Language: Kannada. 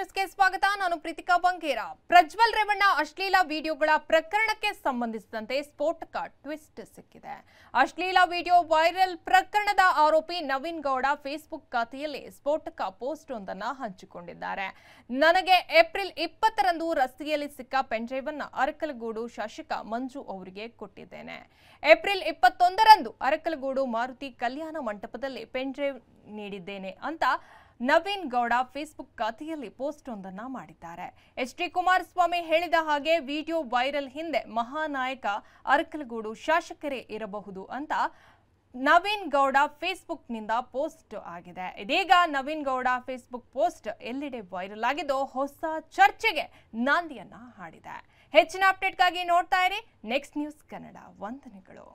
ನ್ಯೂಸ್ಗೆ ಸ್ವಾಗತ. ನಾನು ಪ್ರೀತಿಕಾ ಬಂಗೇರ. ಪ್ರಜ್ವಲ್ ರೇವಣ್ಣ ಅಶ್ಲೀಲ ವಿಡಿಯೋಗಳ ಪ್ರಕರಣಕ್ಕೆ ಸಂಬಂಧಿಸಿದಂತೆ ಸ್ಫೋಟಕ ಟ್ವಿಸ್ಟ್ ಸಿಕ್ಕಿದೆ. ಅಶ್ಲೀಲ ವಿಡಿಯೋ ವೈರಲ್ ಪ್ರಕರಣದ ಆರೋಪಿ ನವೀನ್ ಗೌಡ ಫೇಸ್ಬುಕ್ ಖಾತೆಯಲ್ಲಿ ಸ್ಫೋಟಕ ಪೋಸ್ಟ್ ಒಂದನ್ನು ಹಂಚಿಕೊಂಡಿದ್ದಾರೆ. ನನಗೆ ಏಪ್ರಿಲ್ 20ರಂದು ರಸ್ತೆಯಲ್ಲಿ ಸಿಕ್ಕ ಪೆನ್ಡ್ರೈವ್ ಅನ್ನು ಅರಕಲಗೂಡು ಶಾಸಕ ಮಂಜು ಅವರಿಗೆ ಕೊಟ್ಟಿದ್ದೇನೆ. ಏಪ್ರಿಲ್ 21ರಂದು ಅರಕಲಗೂಡು ಮಾರುತಿ ಕಲ್ಯಾಣ ಮಂಟಪದಲ್ಲಿ ಪೆನ್ಡ್ರೈವ್ ನೀಡಿದ್ದೇನೆ ಅಂತ ನವೀನ್ ಗೌಡ ಫೇಸ್ಬುಕ್ ಖಾತೆಯಲ್ಲಿ ಪೋಸ್ಟ್ ಒಂದನ್ನ ಮಾಡಿದ್ದಾರೆ. ಎಚ್.ಡಿ. ಕುಮಾರಸ್ವಾಮಿ ಹೇಳಿದ ಹಾಗೆ ವಿಡಿಯೋ ವೈರಲ್ ಹಿಂದೆ ಮಹಾನಾಯಕ ಅರಕಲಗೂಡು ಶಾಸಕರೇ ಇರಬಹುದು ಅಂತ ನವೀನ್ ಗೌಡ ಫೇಸ್ಬುಕ್ ನಿಂದ ಪೋಸ್ಟ್ ಆಗಿದೆ. ಇದೀಗ ನವೀನ್ ಗೌಡ ಫೇಸ್ಬುಕ್ ಪೋಸ್ಟ್ ಎಲ್ಲೆಡೆ ವೈರಲ್ ಆಗಿದ್ದು ಹೊಸ ಚರ್ಚೆಗೆ ನಾಂದಿಯನ್ನ ಹಾಡಿದೆ. ಹೆಚ್ಚಿನ ಅಪ್ಡೇಟ್ಗಾಗಿ ನೋಡ್ತಾ ಇರಿ ನೆಕ್ಸ್ಟ್ ನ್ಯೂಸ್ ಕನ್ನಡ. ವಂದನೆಗಳು.